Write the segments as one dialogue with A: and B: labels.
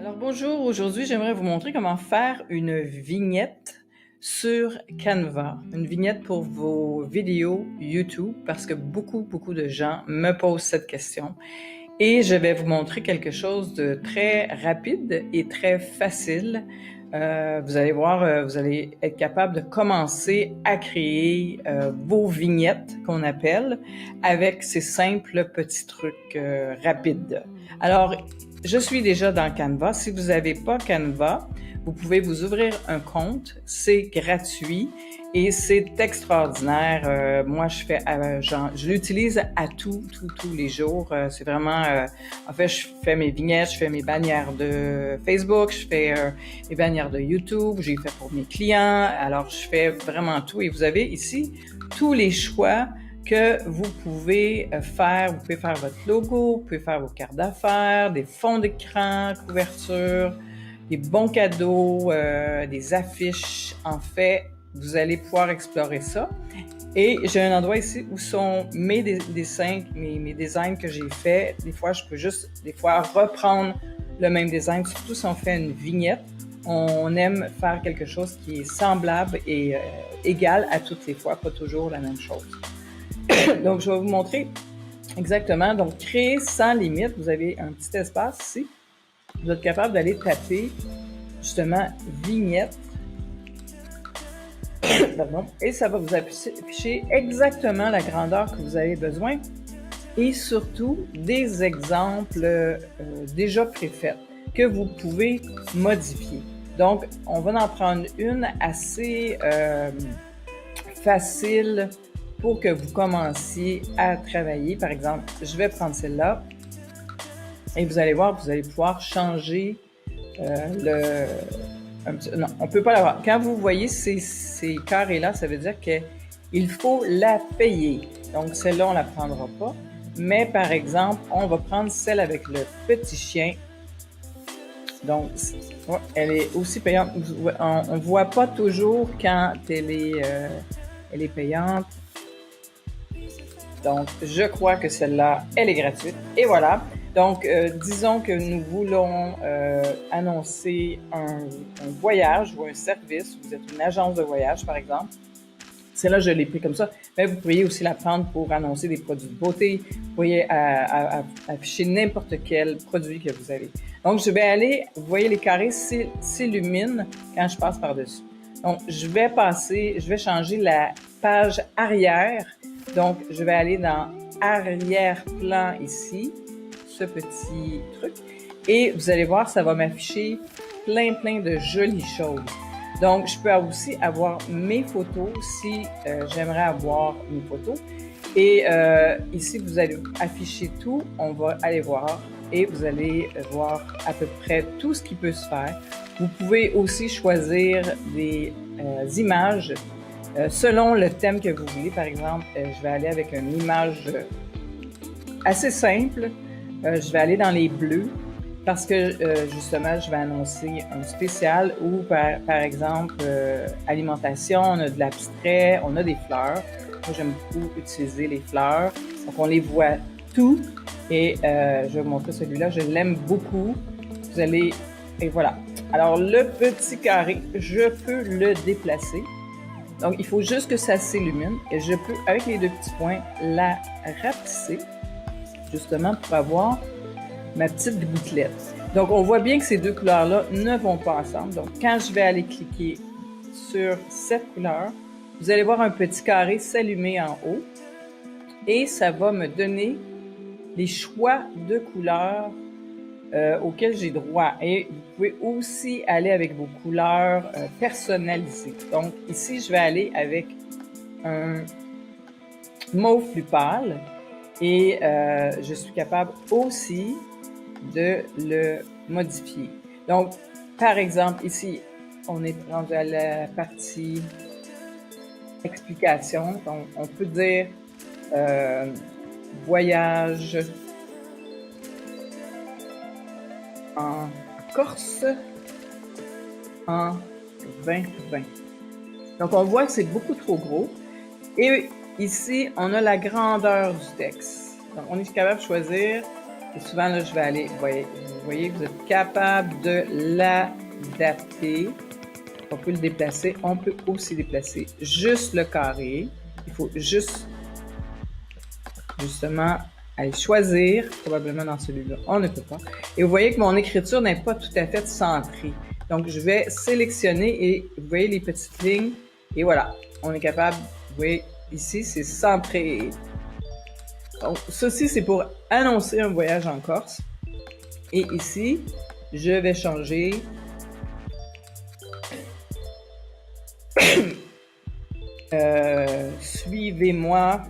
A: Alors bonjour, aujourd'hui j'aimerais vous montrer comment faire une vignette sur Canva, une vignette pour vos vidéos YouTube parce que beaucoup de gens me posent cette question et je vais vous montrer quelque chose de très rapide et très facile. Vous allez voir, vous allez être capable de commencer à créer vos vignettes qu'on appelle avec ces simples petits trucs rapides. Alors, je suis déjà dans Canva. Si vous n'avez pas Canva, vous pouvez vous ouvrir un compte. C'est gratuit et c'est extraordinaire. Moi, je l'utilise à tous les jours. C'est vraiment, en fait, je fais mes vignettes, je fais mes bannières de Facebook, je fais mes bannières de YouTube, j'ai fait pour mes clients. Alors, je fais vraiment tout. Et vous avez ici tous les choix que vous pouvez faire. Vous pouvez faire votre logo, vous pouvez faire vos cartes d'affaires, des fonds d'écran, couvertures, des bons cadeaux, des affiches. En fait, vous allez pouvoir explorer ça. Et j'ai un endroit ici où sont mes dessins, mes designs que j'ai faits. Des fois, je peux juste, reprendre le même design, surtout si on fait une vignette. On aime faire quelque chose qui est semblable et égal à toutes les fois, pas toujours la même chose. Donc, je vais vous montrer exactement. Donc, créer sans limite. Vous avez un petit espace ici. Vous êtes capable d'aller taper justement vignette. Et ça va vous afficher exactement la grandeur que vous avez besoin et surtout des exemples déjà préfaits que vous pouvez modifier. Donc, on va en prendre une assez facile pour que vous commenciez à travailler. Par exemple, je vais prendre celle-là et vous allez voir, vous allez pouvoir changer non, on ne peut pas l'avoir. Quand vous voyez ces carrés-là, ça veut dire qu'il faut la payer. Donc, celle-là, on ne la prendra pas. Mais, par exemple, on va prendre celle avec le petit chien. Donc, elle est aussi payante. On ne voit pas toujours quand elle est payante. Donc, je crois que celle-là, elle est gratuite. Et voilà. Donc, disons que nous voulons annoncer un voyage ou un service. Vous êtes une agence de voyage, par exemple. Celle-là, je l'ai pris comme ça. Mais vous pourriez aussi la prendre pour annoncer des produits de beauté. Vous pourriez afficher n'importe quel produit que vous avez. Donc, je vais aller, vous voyez, les carrés s'illuminent quand je passe par-dessus. Donc, je vais changer la page arrière. Donc, je vais aller dans arrière-plan ici, ce petit truc. Et vous allez voir, ça va m'afficher plein de jolies choses. Donc, je peux aussi avoir mes photos si j'aimerais avoir mes photos. Et ici, vous allez afficher tout. On va aller voir et vous allez voir à peu près tout ce qui peut se faire. Vous pouvez aussi choisir des images selon le thème que vous voulez. Par exemple, je vais aller avec une image assez simple. Je vais aller dans les bleus parce que justement, je vais annoncer un spécial où, par exemple, alimentation, on a de l'abstrait, on a des fleurs. Moi, j'aime beaucoup utiliser les fleurs. Donc, on les voit tout. Et je vais vous montrer celui-là. Je l'aime beaucoup. Vous allez... Et voilà. Alors, le petit carré, je peux le déplacer. Donc, il faut juste que ça s'illumine. Et je peux, avec les deux petits points, la rapetisser, justement, pour avoir ma petite gouttelette. Donc, on voit bien que ces deux couleurs-là ne vont pas ensemble. Donc, quand je vais aller cliquer sur cette couleur, vous allez voir un petit carré s'allumer en haut. Et ça va me donner les choix de couleurs auxquels j'ai droit. Et vous pouvez aussi aller avec vos couleurs personnalisées. Donc, ici, je vais aller avec un mauve plus pâle et je suis capable aussi de le modifier. Donc, par exemple, ici, on est rendu à la partie explication. Donc, on peut dire voyage en Corse en 2020. Donc, on voit que c'est beaucoup trop gros. Et ici, on a la grandeur du texte. Donc, on est capable de choisir. Et souvent, là, je vais aller, vous voyez, vous êtes capable de l'adapter. On peut le déplacer. On peut aussi déplacer juste le carré. Il faut juste, justement, aller choisir. Probablement dans celui-là, on ne peut pas. Et vous voyez que mon écriture n'est pas tout à fait centrée. Donc, je vais sélectionner et vous voyez les petites lignes. Et voilà, on est capable, vous voyez, ici, c'est centré. Donc, ceci, c'est pour annoncer un voyage en Corse. Et ici, je vais changer suivez-moi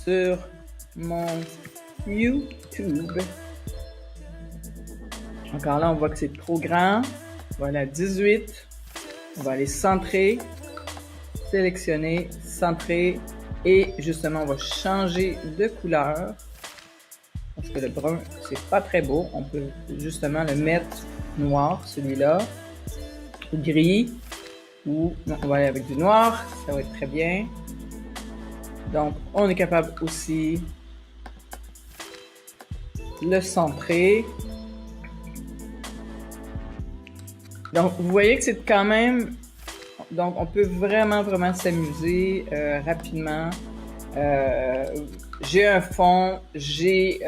A: sur mon YouTube. Encore là, on voit que c'est trop grand. Voilà, 18. On va aller centrer, sélectionner, centrer. Et justement, on va changer de couleur. Parce que le brun, c'est pas très beau. On peut justement le mettre noir, celui-là. Ou gris. Ou non, on va aller avec du noir. Ça va être très bien. Donc, on est capable aussi de le centrer. Donc, vous voyez que c'est quand même... Donc, on peut vraiment s'amuser rapidement. J'ai un fond, j'ai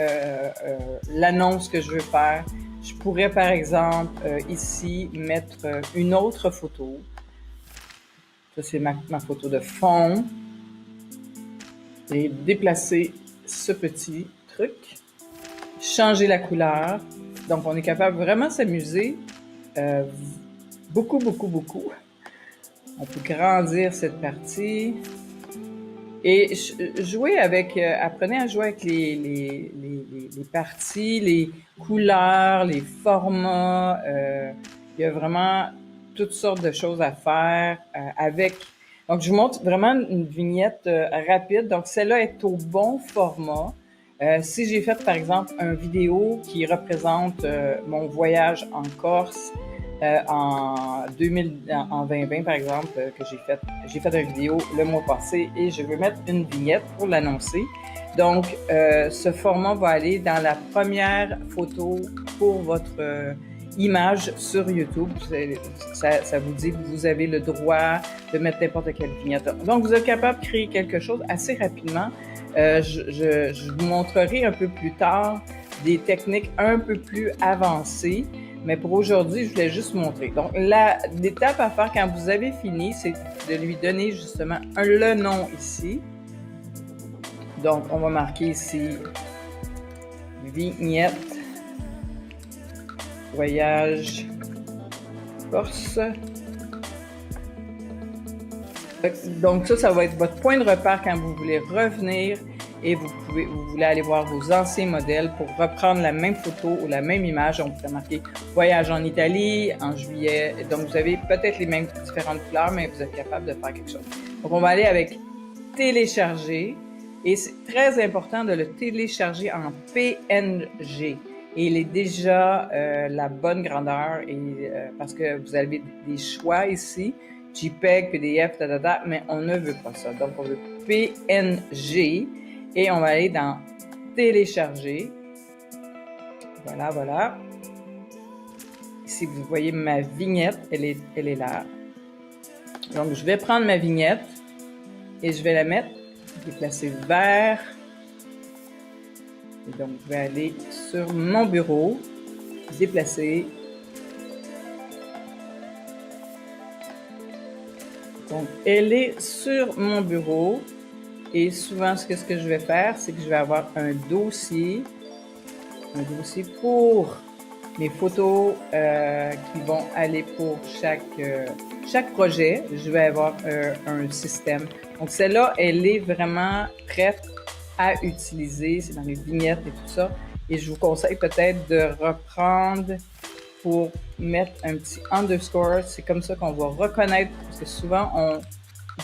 A: l'annonce que je veux faire. Je pourrais, par exemple, ici, mettre une autre photo. Ça, c'est ma photo de fond. Et déplacer ce petit truc. Changer la couleur. Donc, on est capable vraiment de s'amuser. Beaucoup. On peut grandir cette partie. Et jouer avec, apprenez à jouer avec les parties, les couleurs, les formats. Il y a vraiment toutes sortes de choses à faire avec. Donc, je vous montre vraiment une vignette rapide. Donc, celle-là est au bon format. Si j'ai fait, par exemple, une vidéo qui représente mon voyage en Corse en 2020, par exemple, que j'ai fait une vidéo le mois passé et je veux mettre une vignette pour l'annoncer. Donc, ce format va aller dans la première photo pour votre image sur YouTube. Ça vous dit que vous avez le droit de mettre n'importe quelle vignette. Donc, vous êtes capable de créer quelque chose assez rapidement. Je vous montrerai un peu plus tard des techniques un peu plus avancées, mais pour aujourd'hui, je voulais juste montrer. Donc, l'étape à faire quand vous avez fini, c'est de lui donner justement le nom ici. Donc, on va marquer ici vignette voyage Corse. Donc ça va être votre point de repère quand vous voulez revenir et vous voulez aller voir vos anciens modèles pour reprendre la même photo ou la même image. On peut marquer voyage en Italie en juillet. Donc vous avez peut-être les mêmes différentes couleurs, mais vous êtes capable de faire quelque chose. Donc on va aller avec télécharger et c'est très important de le télécharger en PNG. Et il est déjà la bonne grandeur et parce que vous avez des choix ici. JPEG, PDF, mais on ne veut pas ça. Donc, on veut PNG et on va aller dans télécharger. Voilà. Ici, vous voyez ma vignette, elle est là. Donc, je vais prendre ma vignette et je vais la mettre, déplacer vers. Et donc, je vais aller sur mon bureau, déplacer. Donc, elle est sur mon bureau et souvent, ce que je vais faire, c'est que je vais avoir un dossier pour mes photos qui vont aller pour chaque projet. Je vais avoir un système. Donc, celle-là, elle est vraiment prête à utiliser. C'est dans les vignettes et tout ça. Et je vous conseille peut-être de reprendre pour mettre un petit underscore. C'est comme ça qu'on va reconnaître, parce que souvent, on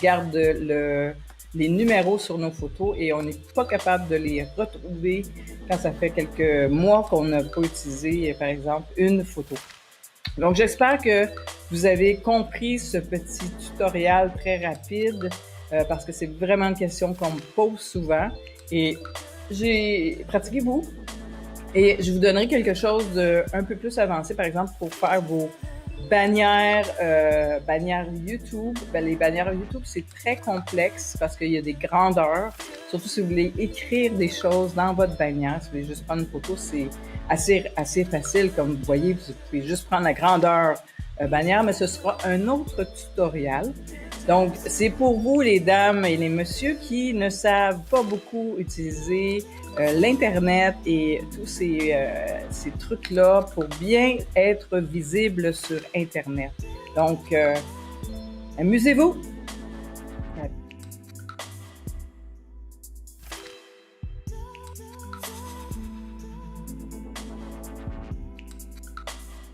A: garde les numéros sur nos photos et on n'est pas capable de les retrouver quand ça fait quelques mois qu'on n'a pas utilisé, par exemple, une photo. Donc, j'espère que vous avez compris ce petit tutoriel très rapide parce que c'est vraiment une question qu'on me pose souvent. Et pratiquez-vous. Et je vous donnerai quelque chose de un peu plus avancé, par exemple, pour faire vos bannières YouTube. Ben, les bannières YouTube, c'est très complexe parce qu'il y a des grandeurs. Surtout si vous voulez écrire des choses dans votre bannière, si vous voulez juste prendre une photo, c'est assez facile. Comme vous voyez, vous pouvez juste prendre la grandeur bannière, mais ce sera un autre tutoriel. Donc, c'est pour vous, les dames et les messieurs, qui ne savent pas beaucoup utiliser l'Internet et tous ces trucs-là pour bien être visible sur Internet. Donc, amusez-vous!